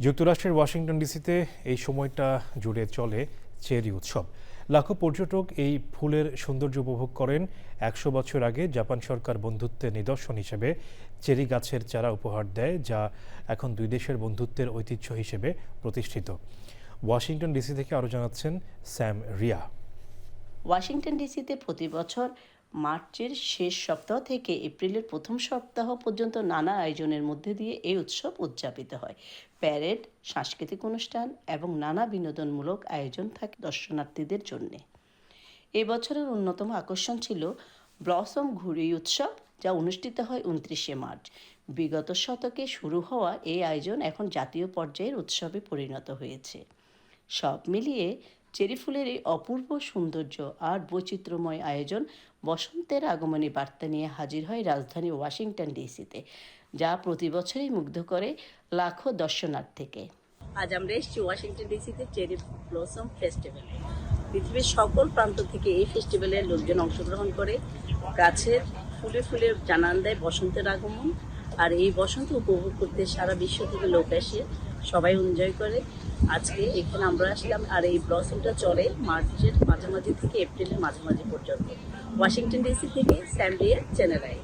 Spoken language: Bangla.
যুক্তরাষ্ট্রের ওয়াশিংটন ডিসিতে এই সময়টা জুড়ে চলে চেরি উৎসব। লাখো পর্যটক এই ফুলের সৌন্দর্য উপভোগ করেন। ১০০ বছর আগে জাপান সরকার বন্ধুত্বের নিদর্শন হিসেবে চেরি গাছের চারা উপহার দেয়, যা এখন দুই দেশের বন্ধুত্বের ঐতিহ্য হিসেবে প্রতিষ্ঠিত। ওয়াশিংটন ডিসি থেকে আরও জানাচ্ছেন স্যাম রিয়া। ওয়াশিংটন ডিসিতে প্রতি বছর মার্চের শেষ সপ্তাহ থেকে এপ্রিলের প্রথম সপ্তাহ পর্যন্ত নানা আয়োজনের মধ্যে দিয়ে এই উৎসব উদযাপিত হয়। প্যারেড, সাংস্কৃতিক অনুষ্ঠান এবং নানা বিনোদনমূলক আয়োজন থাকে দর্শনার্থীদের জন্যে। এই বছরের অন্যতম আকর্ষণ ছিল ব্লসম ঘুড়ি উৎসব, যা অনুষ্ঠিত হয় ২৯শে মার্চ। বিগত শতকে শুরু হওয়া এই আয়োজন এখন জাতীয় পর্যায়ের উৎসবে পরিণত হয়েছে। সব মিলিয়ে চেরি ফুলের এই অপূর্ব সৌন্দর্য আর বৈচিত্র্যময় আয়োজন বসন্তের আগমনী বার্তা নিয়ে হাজির হয় রাজধানী ওয়াশিংটন ডিসিতে, যা প্রতি বছরই মুগ্ধ করে লাখো দর্শনার্থীকে। আজ আমরা এসেছি ওয়াশিংটন ডিসিতে চেরি ব্লসম ফেস্টিভ্যালে। পৃথিবীর সকল প্রান্ত থেকে এই ফেস্টিভ্যালে লোকজন অংশগ্রহণ করে। গাছের ফুলে ফুলে জানান দেয় বসন্তের আগমন, আর এই বসন্ত উপভোগ করতে সারা বিশ্ব থেকে লোক আসে, সবাই এনজয় করে। আজকে এখানে আমরা আসলাম, আর এই ব্লসমটা চলে মার্চের মাঝামাঝি থেকে এপ্রিলের মাঝামাঝি পর্যন্ত। ওয়াশিংটন ডিসি থেকে স্যাম রিয়া, চ্যানেল আই।